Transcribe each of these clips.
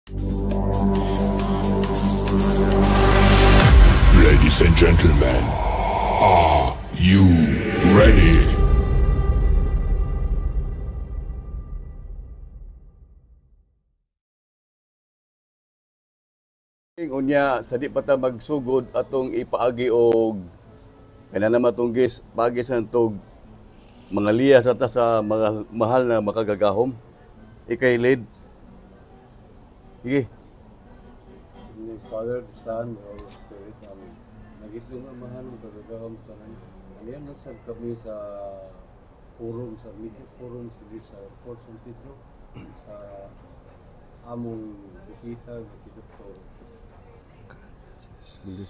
Ladies and gentlemen, are you ready? Unya sa di pa ta magsugod atong ipaagi og kanana matunggis paagi sa tog mga liya sa ta sa mga mahal na makagagahom. Ikay lead. Sige. In the Father, Son, Holy Spirit. Amen. Nagitlong ang mahal ng kagagahom sa nanin. Ano nasab kami sa forum, sa media forum sa Port San Pedro sa among bisita si Dr.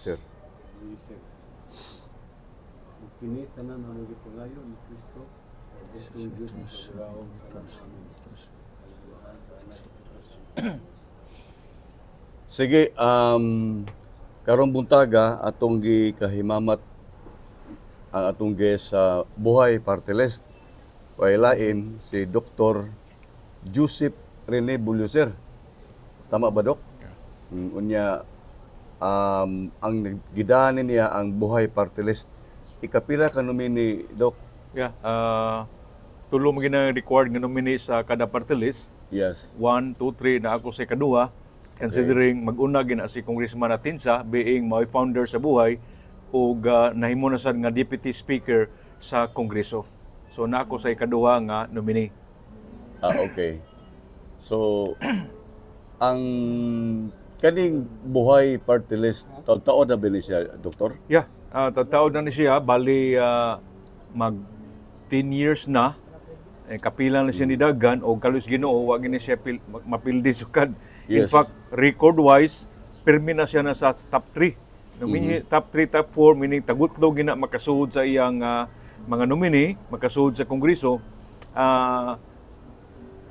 Sir. Luisel. Kini tanan ang gipangayo ni Kristo. Gusto Diyos ng kagagahom sa namin. Sige, karong buntaga atong gikahimamat ang atong guest sa Buhay Party List. Wailain si Dr. Joseph Rene Bulyuser. Tama ba, Dok? Unya, ang gidanin niya ang Buhay Party List. Ikapila ka nomini, Dok? Yeah, tulo mo gina-record nga nomini sa kada party list. Yes. 1, 2, 3 na ako sa ikaduha. Considering mag-una gina si Congressman Atinsa being my founder sa Buhay ug nahimo na sad nga deputy speaker sa Kongreso. So na ako sa ikaduha nga nominee. Okay. So ang kaning Buhay Party List taon na ba ni siya, Doktor? Yeah, tataod na ni siya bali mag 10 years na. Kapilang na siya ni Dagan o kalos Ginoo wa gini siya mapildi sukad. In Yes. fact, record-wise, pirmi na siya na sa top 3. Nominee, top 3, top 4, meaning tagutlo gina makasuod sa iyang mga nominee, makasuod sa Kongreso.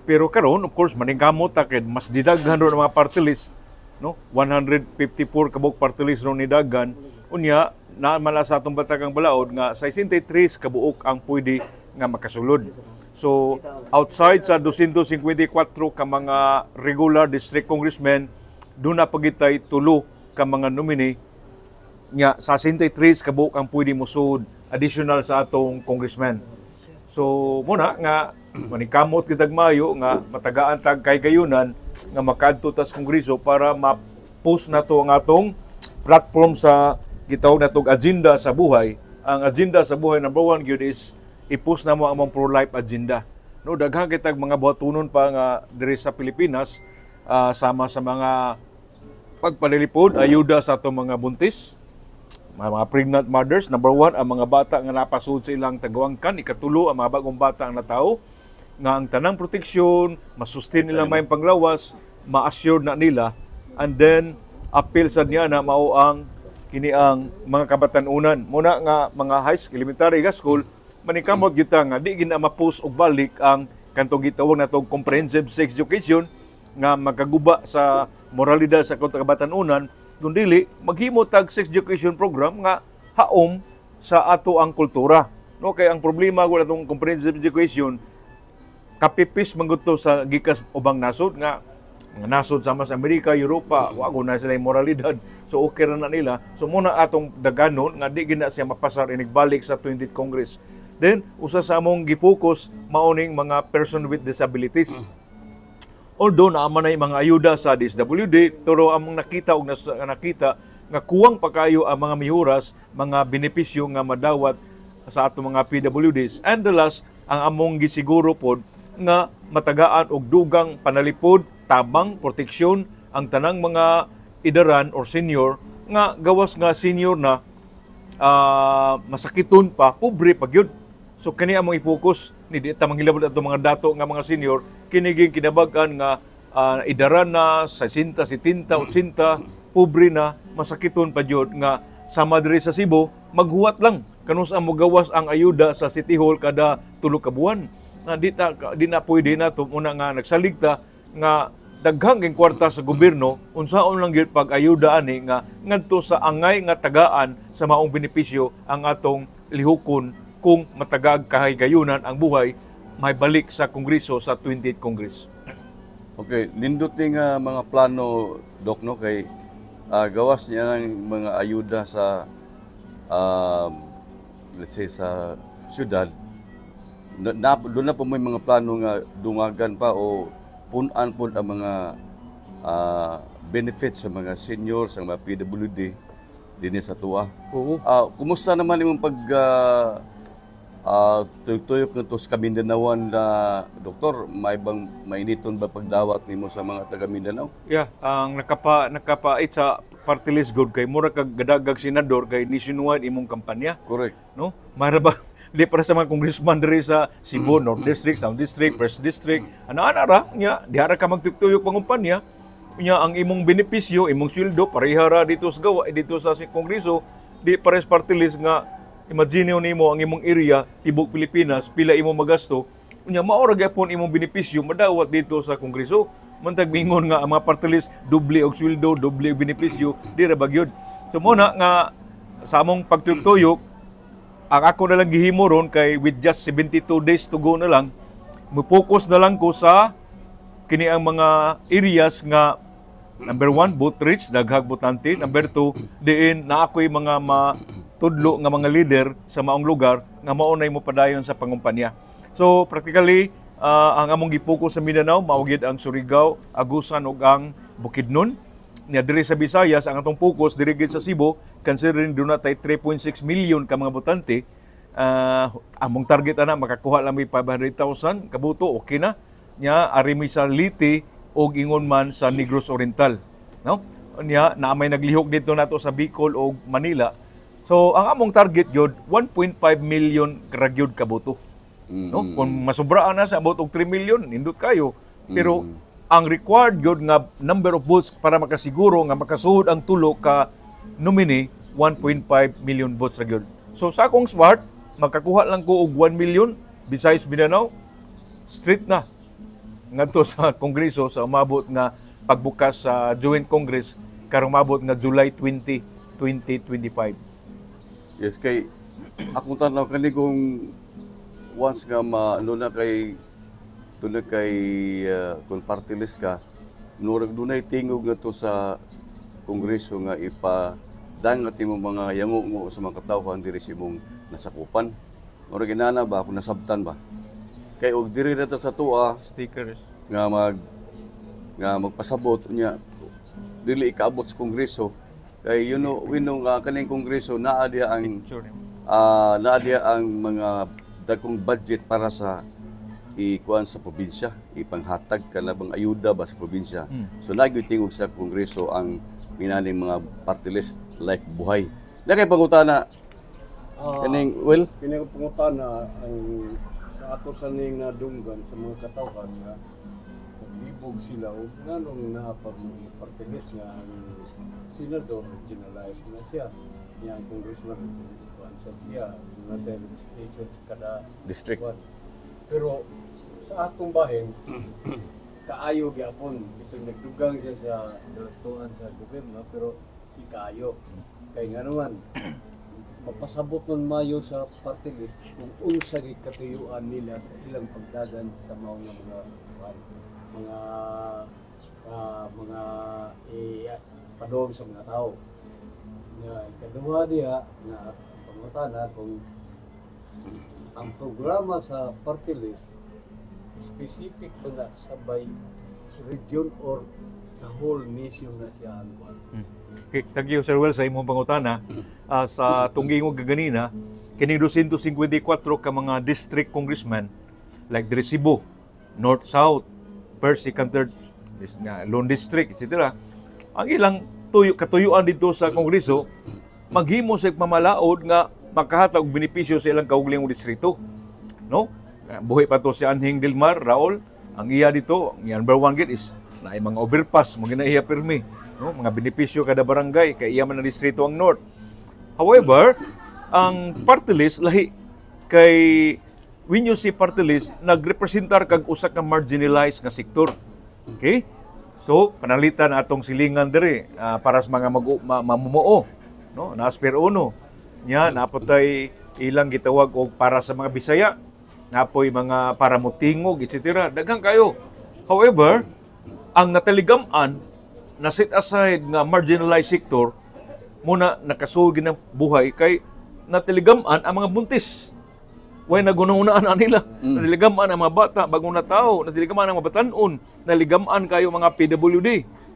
Pero karon, of course, maningkamot takid mas didaghan ron ang mga party list, no? 154 kabuk party list ron ni Dagan. Unya, naamala sa atong batagang balaod nga 63 kabuok ang pwede nga makasulod. So, outside sa 254 ka mga regular district congressmen, doon na pagitay tulo ka mga nominee nga sa 63 kabuok ang pwede musud additional sa atong congressmen. So, muna nga manikamot kitag maayo nga matagaan tag kay gayunan nga makadto tas kongreso para ma-post nato ang atong platform sa gitawag natong agenda sa buhay. Ang agenda sa buhay number 1 gyud is i-post na mo ang mga pro-life agenda. No, daghang kitag mga buhatunon pa nga diri sa Pilipinas sama sa mga pagpalilipod, ayuda sa atong mga buntis, mga pregnant mothers. Number 1, ang mga bata nga napasud sa ilang tagawangkan. Ikatulo, ang mga bagong bata ang natao nga ang tanang proteksyon, masustain nila may panglawas, ma-assure na nila. And then, appeal sa niya na mao ang kini ang mga kabatanunan. Muna nga mga high school, elementary school, manikamot kita nga di gina ma-post og balik ang kantong gitawag natong comprehensive sex education nga magaguba sa moralidad sa kabatanunan kundi maghimo tag sex education program nga haom sa ato ang kultura. No, kay ang problema ko natong comprehensive education kapipis manguto sa gikas ubang nasod nga mga nasod sama sa Amerika, Europa, wago na sila yung moralidad. So okay na nila. So muna atong daganon nga di gina siya mapasar inigbalik sa 20th Congress. Then, usa sa among gifocus maoning mga person with disabilities. Although naaman na mga ayuda sa DSWD, pero among nakita og nakita nga kuwang pa kayo ang mga mihuras, mga benepisyo nga madawat sa ato mga PWDs. And the last, ang among gisiguro pod nga matagaan og dugang panalipod, tabang, proteksyon ang tanang mga idaran or senior nga gawas nga senior na masakiton pa, pobre pa gyud. So kani among i-focus ni di ta manghilabot ato mga dato nga mga senior kiniging kinabagan nga idaran na 60, 70, 80 pobre na masakiton pa gyud nga sama diri sa Cebu maghuwat lang kanus ang mogawas ang ayuda sa City Hall kada tulo ka buwan. Na di na pwede nato una nga nagsaligta nga daghang king kwarta sa gobyerno unsaon lang gyud pag-ayuda ani nga ngadto sa angay nga tagaan sa maong benepisyo ang atong lihokon kung matagag kahigayunan ang buhay may balik sa Kongreso sa 20th Congress. Okay, nindot ni nga mga plano, Dok, no, kay gawas niya ng mga ayuda sa, let's say, sa syudad. Doon na po may mga plano nga dungagan pa o punan po ang mga benefits sa mga seniors, sa mga PWD din sa tuwa. Oo. Kumusta naman yung tuyok-tuyok na to sa Mindanao na doktor, may bang mainiton ba pagdawat nimo sa mga taga Mindanao? Yeah, ang nakapait sa party list good kay mura kag gadagag senador kay nationwide imong kampanya, Correct. no? Mara ba di para sa mga congressman diri sa Cebu, North District, South District, First District, ana ra nya diara ka magtuyok pangumpanya. Nya ang imong benepisyo, imong sweldo parehara dito sa gawa dito sa Kongreso, di pares party list nga. Imagine nimo ang imong area tibok Pilipinas pila imong magasto unya mao ra gyapon imong benepisyo madawat dito sa Kongreso mantag mingon nga ang mga party list doble og sweldo doble og benepisyo di ra bagyod. So mo na nga sa among pagtuyok-tuyok ang ako na lang gihimo ron kay with just 72 days to go na lang mo-focus na lang ko sa kini ang mga areas nga number 1 vote rich daghag botante, number 2 diin na ako'y mga tudlo nga mga leader sa maong lugar nga maunay mo padayon sa pangumpanya. So practically ang among gi-focus sa Mindanao mao gid ang Surigao, Agusan ug ang Bukidnon. Nya diri sa Visayas ang atong focus diri gid sa Cebu considering do na tay 3.6 million ka mga botante. Among target ana makakuha lang may 500,000 kabuto okay na. Nya ari mi sa Liti og ingon man sa Negros Oriental, no? Nya na may naglihok dito nato sa Bicol o Manila. So ang among target gyud 1.5 million ragyod kaboto. No? Kung masubraan na sa about og 3 million, nindot kayo. Pero ang required gyud nga number of votes para makasiguro nga makasuhod ang tulo ka nominee 1.5 million votes ragyod. So sa akong smart, makakuha lang ko og 1 million besides Mindanao, straight na ngadto sa Kongreso sa umabot nga pagbukas sa Joint Congress karong umabot nga July 20, 2025. Yes, kay akong tanaw kani kung once nga maano na kay kung party list ka, nurag dunay tingog nga to sa Kongreso nga ipadangat imong mga yango sa mga katawhan diri sa imong nasakupan. Murag inana ba kung nasabtan ba? Kay og diri na to sa tuwa Stickers. nga magpasabot unya dili ikaabot sa Kongreso. Kay we know nga kaning Kongreso naa diha ang mga dagkong budget para sa ikuan sa probinsya, ipanghatag kanabang ayuda ba sa probinsya. So nagyutingog sa Kongreso ang minaning mga party list like buhay. Na kay pangutana kaning Kini ko pangutana ang sa ato sa ning nadunggan sa mga katawhan nga naglibog sila o nganong naapag mga party list nga ang senador generalize na siya. Yang congressman sa siya na sa representation kada district. Pero sa atong bahin kaayo gyapon bisag nagdugang siya sa gastuhan sa gobyerno pero ikaayo kay nga naman mapasabot man mayo sa party list kung unsa gid katuyuan nila sa ilang pagdagan sa mga padong sa mga tao. Nga ikaduha diha nga pangutana kung ang programa sa party list specific ba na sabay region or sa whole nation na siya ang Okay, thank you Sir Will sa imong pangutana. Sa tunggingog gaganina, kini 254 ka mga district congressman like diri Cebu, North, South, First, Second, Third, Lone District, etc. Ang ilang katuyuan dito sa Kongreso, maghimo sa mamalaod nga makahatag og benepisyo sa ilang kaugalingong distrito. No? Buhay pa to si Anhing Dilmar, Raul. Ang iya dito, ang number 1 gid is na mga overpass, mo ginaiya permi. No? Mga benepisyo kada barangay, kay iya man ang distrito ang North. However, ang party list lahi kay when you see party list, nagrepresentar kag usa ka marginalized nga sektor. Okay? So, panalitan atong silingan diri para sa mga mamumuo, no? Naasper uno. Nya napatay ilang gitawag og para sa mga Bisaya, napoy mga para motingog, etc. Daghang kayo. However, ang nataligaman na set aside nga marginalized sector muna nakasugid ng buhay kay natiligaman ang mga buntis. Way nagununaan na nila. Natiligaman ang mga bata, bagong na tao, natiligaman ang mga batanon, naligaman kayo mga PWD.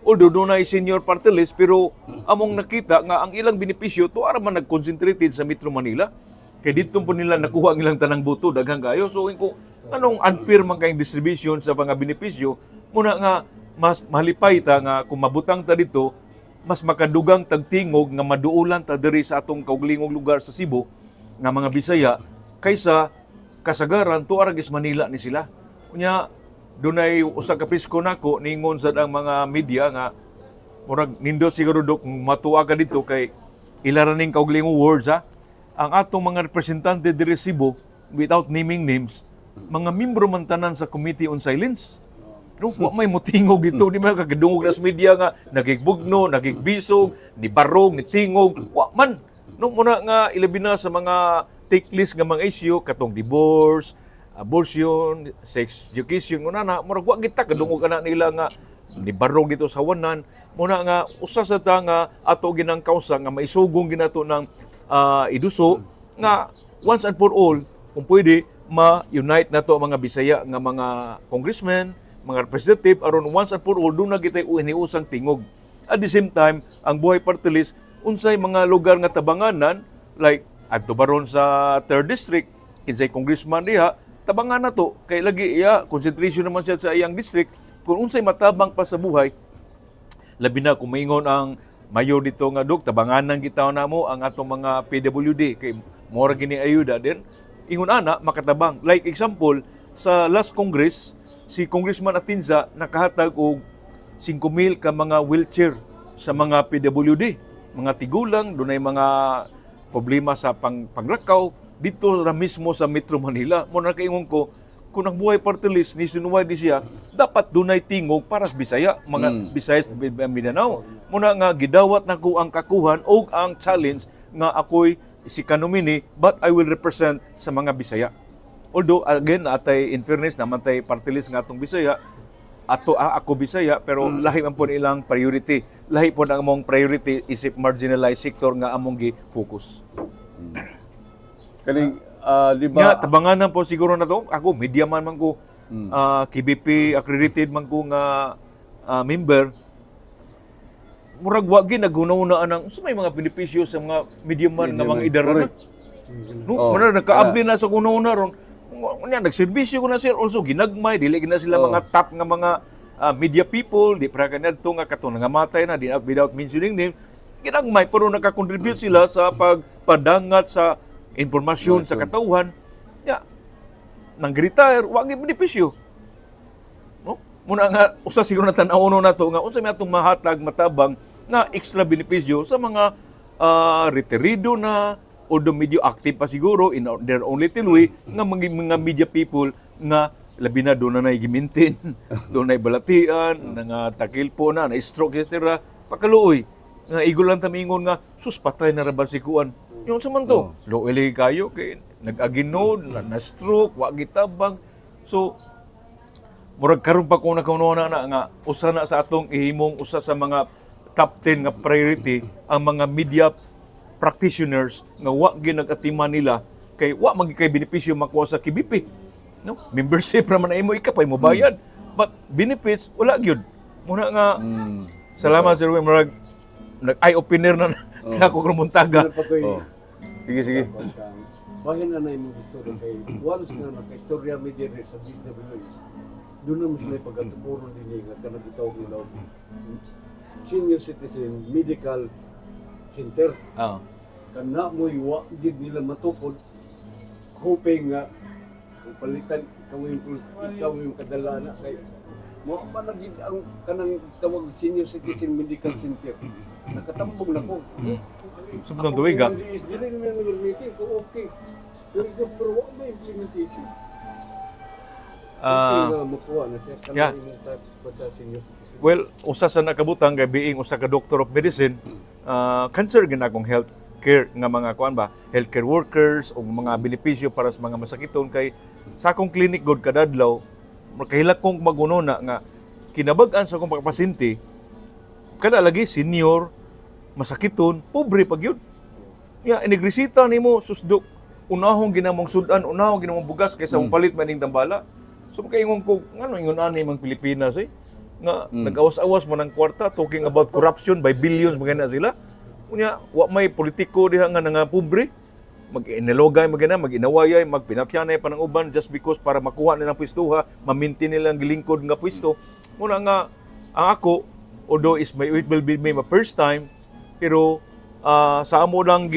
Although doon ay senior party list, pero among nakita nga ang ilang benepisyo to ara man nag-concentrated sa Metro Manila. Kaya dito po nila nakuha ang ilang tanang buto, daghang kayo. So kung anong unfair man kayong distribution sa mga benepisyo, muna nga mas malipay ta nga kung mabutang ta dito, mas makadugang tagtingog nga maduulan ta diri sa atong kauglingong lugar sa Cebu nga mga Bisaya kaysa kasagaran to aragis Manila ni sila. Unya dunay usa ka pisko nako ningon sad ang mga media nga murag nindo siguro dok matuwa ka dito kay ilaraning kauglingong words ha. Ang atong mga representante diri sa Cebu without naming names, mga membro man tanan sa Committee on Silence. No, wa may mutingog dito, di ba kagdungog na sa media nga nagigbugno, nagigbisog, ni barog, ni tingog, wa man. No, muna nga ilabi na sa mga take list nga mga issue katong divorce, abortion, sex education, una na murag wa kita kadungog ana nila nga ni barog dito sa wanan. Muna nga usa sa ta nga ato ginang kausa nga maisugong ginato ng iduso nga once and for all kung pwede ma-unite na to mga Bisaya nga mga congressmen, mga representative aron once and for all doon na kitay iniusang tingog. At the same time, ang buhay party list unsay mga lugar nga tabanganan like adto baron sa 3rd district kinsay congressman diha tabangan na to kay lagi iya concentration naman siya sa iyang district kung unsay matabang pa sa buhay labi na kung maingon ang mayor dito nga dog tabanganan gitaw namo ang atong mga PWD kay mora gini ayuda din ingon ana makatabang like example sa last congress si Congressman Atinza nakahatag og 5,000 ka mga wheelchair sa mga PWD mga tigulang dunay mga problema sa panglakaw dito ra mismo sa Metro Manila mo na kaingon ko kung ang buhay party list ni sinuway di siya dapat dunay tingog para sa Bisaya mga Bisayas Mindanao mo na nga gidawat nako ang kakuhan og ang challenge nga ako'y si kanomini but I will represent sa mga Bisaya. Although again atay in fairness naman tay party list nga atong Bisaya ako Bisaya pero lahi man po ilang priority. Lahi po ang among priority isip marginalized sector nga among gi-focus. Kaning di Nga ba tabanganan po siguro na to. Ako media man ko KBP accredited man ko nga member. Murag wa gi nagunawaan ang sa may mga benepisyo sa mga media man nga mga idara. No, mana nakaabli na sa una ron. Unya nagserbisyo ko na sila also ginagmay dili na sila mga top nga mga media people di para kanadto nga katong nangamatay na di without mentioning name ginagmay pero naka-contribute sila sa pagpadangat sa impormasyon sa katawhan ya nang retire wa gyud benepisyo no muna nga usa siguro na tan-aw na to nga unsa may atong mahatag matabang nga extra benepisyo sa mga retirido na o the media active pa siguro in their own little way nga mga media people nga labi na doon na naigimintin, doon na balatian, nga takil po na stroke, etc. Pakaluoy, nga igol lang tamingon nga, sus patay na rabal si Kuan. Yung sa man to, loeli kayo, kay nag-aginod, na-stroke, wagitabang. So, murag karon pa kung nakauna na nga, usa na sa atong ihimong, usa sa mga top 10 nga priority, ang mga media practitioners nga wa ginag-atiman nila kay wa magikay benepisyo makuha sa KBP. No? Membership ra man imo ikapay mo bayad. But benefits wala gyud. Muna nga salamat Sir Wim murag nag-eye opener na sa ako rumuntaga. sige. Bahin na imo gusto kay once nga naka-istorya media sa DSWD. Doon na mas may pagkatupuro din nga kanang gitawag nila senior citizen medical center. Kana mo iwa gid nila matukod hoping nga palitan ikaw yung kadala na kay mo pa nagid ang kanang tawag senior citizen medical center nakatambong na ko Sumunod tuig ga. Dili naman meeting ko okay pero wa may implementation makuha na siya kanang sa senior citizen. Well, usa sa nakabutang kay being usa ka doctor of medicine, cancer ginagong health care nga mga kuan ba, healthcare workers o mga benepisyo para sa mga masakiton kay sa akong clinic god kadadlaw, makahilak kong magununa nga kinabagan sa akong pagpasinti, kada lagi senior, masakiton, pobre pag yun. Inigresita nimo susdok, unahong ginamong sudan, unahong ginamong bugas kaysa palit maning tambala. So makaingon ko, ngano ingon ani mang Pilipinas nga nag-awas-awas mo ng kwarta talking about corruption by billions magana sila. Unya wa may politiko diha nga nga pobre, mag-inilogay magana, mag-inawayay, magpinatyanay pa ng uban just because para makuha nilang pwestuha, ma-maintain nilang gilingkod nga pwesto. Muna nga ang ako, although it will be my first time, pero sa amo lang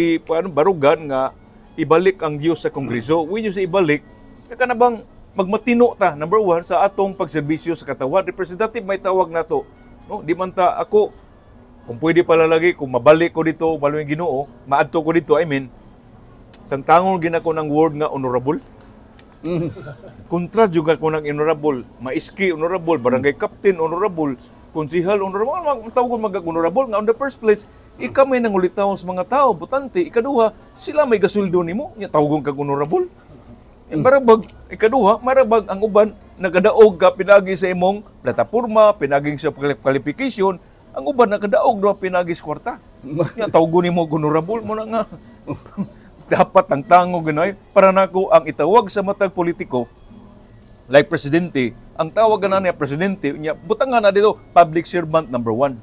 barugan nga ibalik ang Diyos sa Kongreso. When you say ibalik, ka na bang magmatino ta, number one, sa atong pagserbisyo sa katawan. Representative may tawag na to. No? Di man ta ako, kung pwede pala lagi, kung mabalik ko dito, maluwing Ginoo, maadto ko dito, tangtangon ginako ng word nga honorable. Kontra juga ko ng honorable, maiski honorable, barangay captain honorable, konsihal honorable, ang tawag ko mag-honorable nga on the first place, ika may nangulitaw sa mga tao, butante, ikaduha, sila may gasuldo nimo, nya tawag kang honorable. Marabag, ikaduha, marabag ang uban, nagadaog ka pinagi sa imong plataporma, pinaging sa qualification, ang uban nagadaog do pinagi sa kwarta. Nya tawag nimo honorable mo na nga. Dapat ang tango ganoy para nako ang itawag sa matag politiko like presidente, ang tawag na niya presidente niya butangan na dito public servant number 1.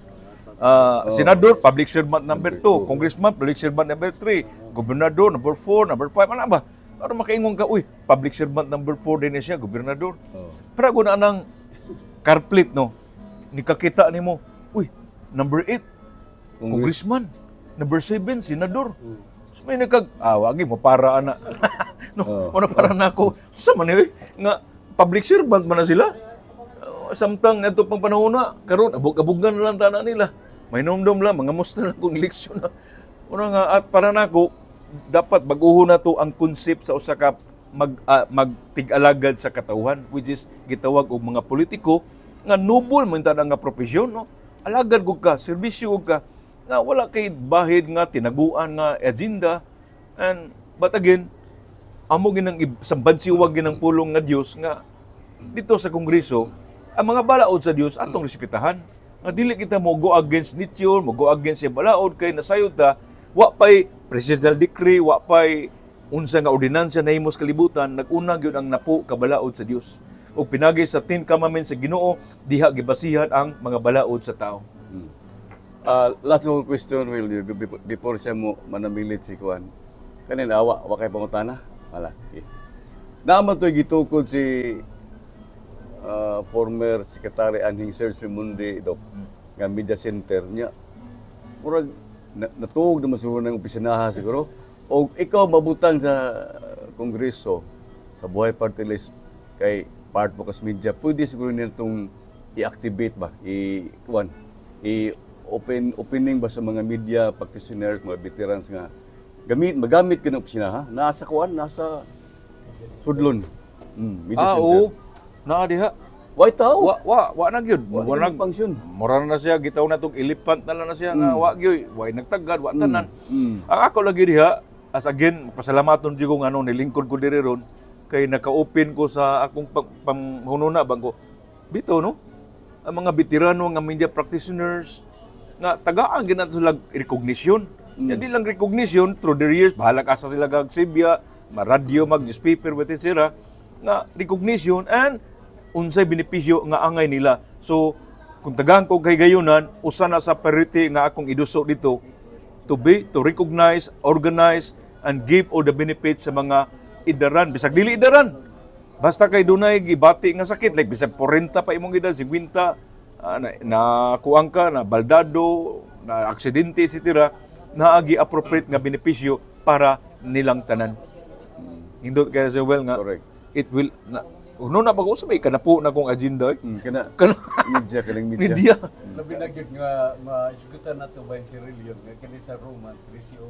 Senador public servant number 2, congressman public servant number 3, gobernador number 4, number 5, ano ba? Para makaingon ka, public servant number 4 din siya, gobernador. Para ko na nang carplet, no? Nikakita nimo, number 8, congressman, number 7, senador. So may wagi mo para ana. No, para na ako sa man nga public servant man na sila. Samtang nato pang panahon na karon abog-abogan na lang tanan nila. May nomdom lang mga musta lang kung eleksyon na. Nga at para nako dapat baguho na to ang concept sa usa ka magtig-alagad sa katawhan, which is gitawag og mga politiko nga noble man ta nga profesyon, no? Alagad gud ka, serbisyo gud ka, nga wala kay bahid nga tinaguan nga agenda. And but again, amo ginang sambansiwag ginang pulong nga Dios nga dito sa Kongreso, ang mga balaod sa Dios atong respetahan. Nga dili kita mo go against nature, mo go against sa balaod kay nasayod ta, wa pay presidential decree, wa pay unsa nga ordinansa nahimo sa kalibutan, nag-una gyud ang napo ka balaod sa Dios. O pinagi sa 10 commandments sa Ginoo, diha gibasihan ang mga balaod sa tao. Last one question, Will, before siya mo manamilit si Kuan. Kanina, wa kay pangutana? Wala. Okay. Naman to'y gitukod si former Secretary Anhing Serge Mundi, Dok, nga media center niya. Murag, natuog na masuhon ng opisinaha siguro. O ikaw mabutang sa Kongreso, sa Buhay Party List, kay part mo kas media, pwede siguro nila itong i-activate ba? Opening ba sa mga media practitioners, mga veterans nga magamit ka ng opisinaha? Nasa Kuan, nasa Sudlon. Media center. Oo. Naa diha. Why tao? Wa na gyud. Wa na function. Mura na siya gitaw na tong elephant na lang na siya nga wa gyud. Wa nagtagad, wa tanan. Ang ako lagi diha as again pasalamaton jud ko nga nilingkod ko diri ron kay naka-open ko sa akong panghununa bangko. Bito no. Ang mga veterano nga media practitioners nga tagaan ginato sila recognition. Hindi lang recognition through the years bahala ka sa sila gagsibya, ma-radio, mag-newspaper etc. nga recognition and unsay benepisyo nga angay nila. So, kung tagaan ko kay gayunan, usa na sa priority nga akong iduso dito to recognize, organize, and give all the benefits sa mga idaran. Bisag dili idaran. Basta kay dunay gibati nga sakit, like bisag 40 pa imong edad, 50, na kuang ka, na baldado, na aksidente, etc. Naagi appropriate nga benepisyo para nilang tanan. Hindot kaya sa well nga, correct. It will na pag-usap kanapo na kong agenda Kana media. Media. Labi na gyud nga maisgutan nato ba si reliyon nga kini sa Roman 13:1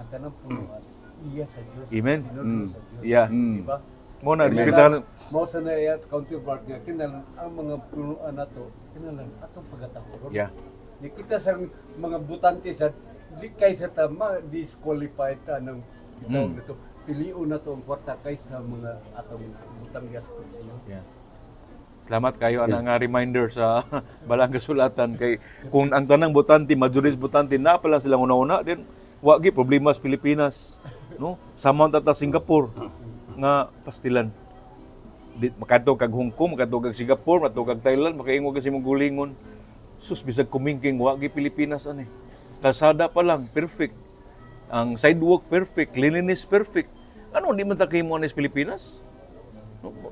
ang tanang punuan iya sa Dios. Amen. Sa Dios. Yeah. Diba? Mo na respetan. Mo sa na counterpart nga kinahanglan ang mga punuan nato kinahanglan atong pagatahoron. Yeah. Ni kita sa mga butante sa di kay sa tama disqualified ta ng itawag nito. Piliun na to ang kwarta kaysa mga atong butang gas po siya. Yeah. Salamat kayo ana nga reminder sa balang kasulatan kay kung ang tanang botante, majoris botante na pala silang una-una din wa gi problema sa Pilipinas, no? Sama ta Singapore nga pastilan. Di makadto kag Hong Kong, makadto kag Singapore, makadto kag Thailand, makaingo kasi mong gulingon. Sus bisag kumingking wa gi Pilipinas ani. Kalsada pa lang perfect. Ang sidewalk perfect, cleanliness perfect. Ano di man ta kay mo sa Pilipinas?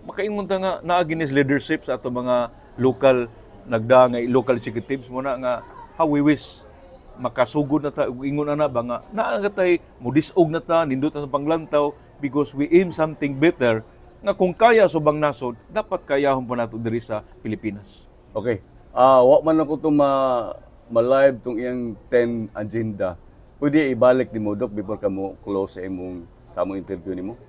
Makaingon ta nga naagi ni leadership sa ato mga local nagdangay local executives mo na nga how we wish makasugod na ta ingon na ba nga naangatay mo disog na ta nindot na panglantaw because we aim something better nga kung kaya subang nasod dapat kayahon pa nato diri sa Pilipinas. Okay. Wa man ako to ma-live tong iyang 10 agenda. Pwede ibalik nimo Dok before ka mo close sa imong interview nimo.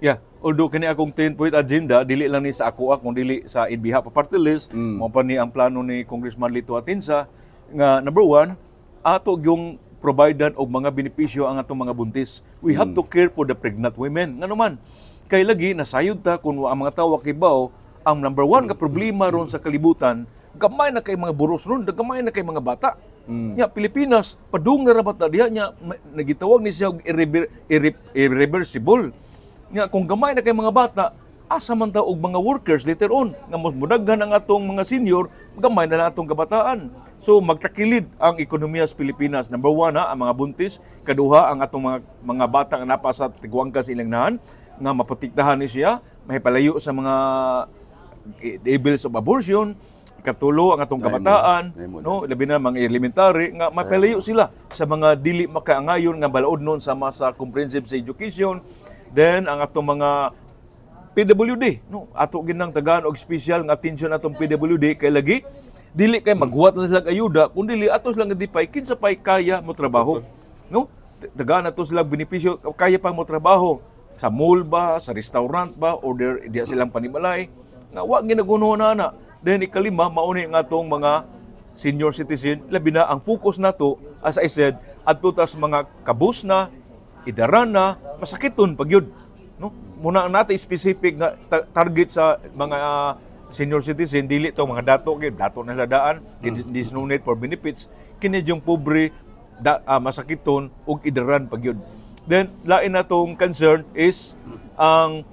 Yeah, although kani akong 10-point agenda, dili lang ni sa ako kung dili sa in behalf of party list, mao pa ni ang plano ni Congressman Lito Atienza nga number 1, ato yung providean og mga benepisyo ang atong mga buntis. We have to care for the pregnant women. Ngano man, kay lagi nasayod ta kun ang mga tawo kibaw, ang number 1 nga problema ron sa kalibutan, gamay na kay mga buros ron, gamay na kay mga bata. Nya Pilipinas, padung na rabat na diha nya nagitawag ni siya irreversible. Nga kung gamay na kay mga bata, asa man ta og mga workers later on nga mas mudaghan ang atong mga senior, gamay na lang atong kabataan. So magtakilid ang ekonomiya sa Pilipinas. Number 1 ang mga buntis, kaduha ang atong mga bata nga napa sa tiguangka sa ilang nahan nga maprotektahan ni siya, mahipalayo sa mga evils of abortion, ikatulo ang atong kabataan, no, labi na mga elementary nga mapalayo sila sa mga dili makaangayon nga balaod nun sama sa comprehensive sa education. Then ang atong mga PWD, no, ato ginang tagaan og special nga attention atong PWD kay lagi dili kay maghuwat na sila ayuda kun dili ato sila nga dipay kinsa pay kaya mo trabaho, no, tagaan ato sila benepisyo kaya pa mo trabaho sa mall ba, sa restaurant ba, order diya silang panimalay nga wa ginaguno na. Then ikalima mauni nga atong mga senior citizen, labi na ang focus nato as I said adto tas mga kabus na idaran na masakiton pagyud, no, muna natin specific nga target sa mga senior citizen, dili to mga dato na ladaan, there's no need for benefits, kini yung pobre masakiton ug idaran pagyud. Then lain natong concern is ang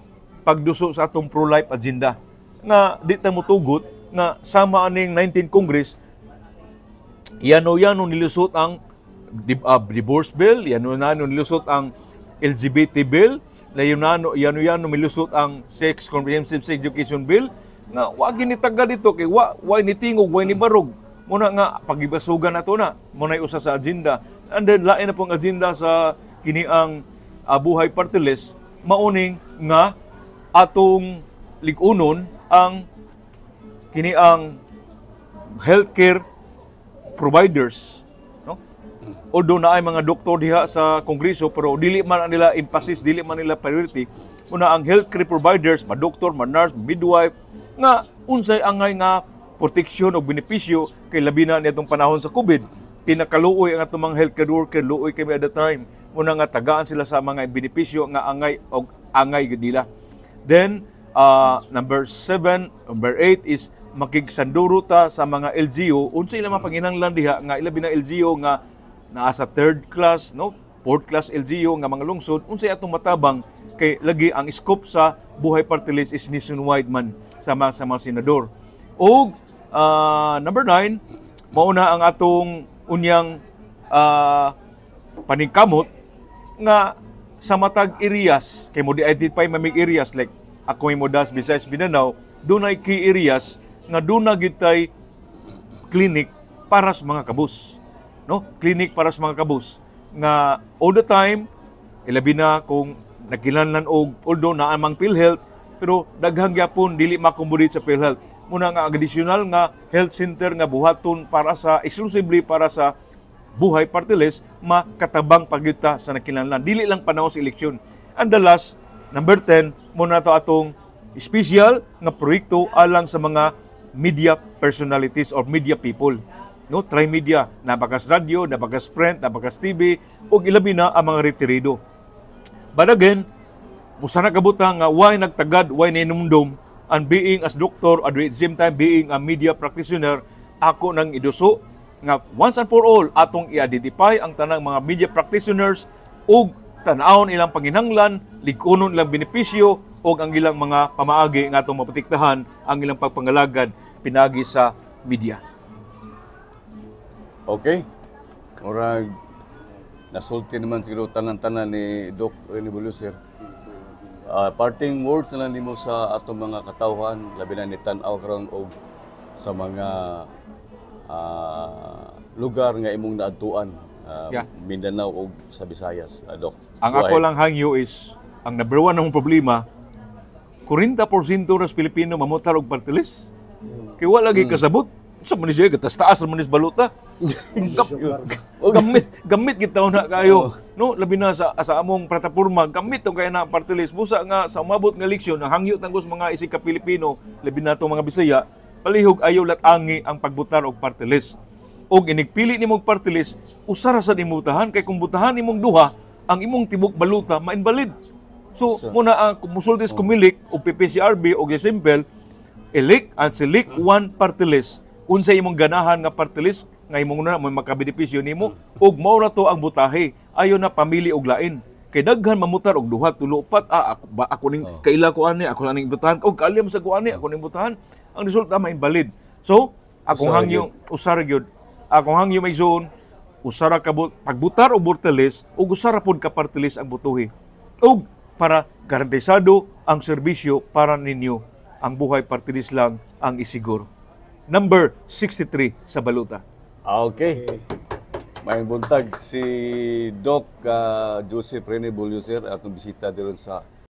pagduso sa atong pro-life agenda nga di ta motugot nga sama aning 19 Congress yano nilusot ang divorce bill, yano nilusot ang LGBT bill, yano nilusot ang comprehensive sex education bill nga wa ginitaga dito kay wa nitingog, wa ni barog. Muna nga pagibasugan nato na muna usa sa agenda. And then lain na pong agenda sa kiniang buhay party list mauning nga atong lig-unon ang kiniang healthcare providers, no? Although na ay mga doktor diha sa Kongreso pero dili man nila emphasis, dili man nila priority una ang healthcare providers, ma doktor, ma nurse, midwife nga unsay angay nga proteksyon o benepisyo kay labi na nitong panahon sa COVID. Pinakaluoy ang atong mga healthcare worker, luoy kami at the time. Muna nga tagaan sila sa mga benepisyo nga angay o angay gid nila. Then number 8 is makigsanduro ta sa mga LGU unsay ila mapanginahanglan diha nga ilabi na LGU nga naa sa 3rd class, no, 4th class LGU nga mga lungsod unsay atong matabang kay lagi ang scope sa buhay party list is nationwide man sa mga senador. Og number 9 mauna ang atong unyang paningkamot nga sa matag areas kay mo di-identify mamig areas like ako mo das Visayas Mindanao dunay key areas nga duna gitay clinic para sa mga kabus, no, clinic para sa mga kabus nga all the time ilabi na kung nagkinahanglan og although naa mang PhilHealth pero daghang gyapon dili ma-accommodate sa PhilHealth. Muna nga additional nga health center nga buhaton para sa exclusively para sa buhay party list makatabang pagyuta sa nagkinahanglan dili lang panahon sa eleksyon. And the last number 10 muna to atong special nga proyekto alang sa mga media personalities or media people, no, tri-media, nabakas radio, nabakas print, nabakas TV ug ilabi na ang mga retirido. But again, musa na kabuta nga why nagtagad, why ninumdum and being as doctor at the same time being a media practitioner, ako nang iduso nga once and for all atong i-identify ang tanang mga media practitioners ug tan-awon ilang panginhanglan, likunon ilang benepisyo ug ang ilang mga pamaagi nga atong maprotektahan ang ilang pagpangalagad pinagi sa media. Okay. Murag nasulti naman siguro tanan-tanan ni Doc Rene Bulucer. Parting words na lang nimo sa atong mga katawhan, labi na ni tan-aw karon og sa mga lugar nga imong naadtuan, Mindanao ug sa Visayas, Doc. Ang ako lang hangyo is, ang number one ng problema, 40% ras Pilipino mamutar og party list. Kaya wala lagi kasabot. Sa manisya, gatas-taas sa manis baluta. gamit kita na kayo. No, labi na sa among plataporma, gamit tong kaya na party list. Busa nga sa umabot nga eleksyon, ang hangyo tangos mga isig ka Pilipino, labi na itong mga Bisaya, palihog ayaw latangi ang pagbutar og party list. Og inigpili nimong party list, usara sa nimutahan, kay kung butahan nimong duha, ang imong tibok baluta, ma-invalid. So, muna ang musultis kumilik, o PPCRB, o simple, elect and select one party list. Unsa imong ganahan nga party list, nga imong na may makabenepisyo nimo, ug mao na to ang butahe, ayo na pamili og lain. Kay daghan mamutar og duha, tulo, upat, ako ning kaila ko ani, ako lang ning butahan, og kaalyam sa ko ani, ako ning butahan. Ang resulta ma-invalid. So, akong hangyo usara gyud. Akong hangyo may zone, usara ka pagbutar og party list, ug usara pod ka party list ang butuhi. Ug para garantisado ang serbisyo para ninyo. Ang buhay party list lang ang isiguro. Number 63 sa baluta. Okay. May buntag si Doc Joseph Rene Bulucer atong bisita diron sa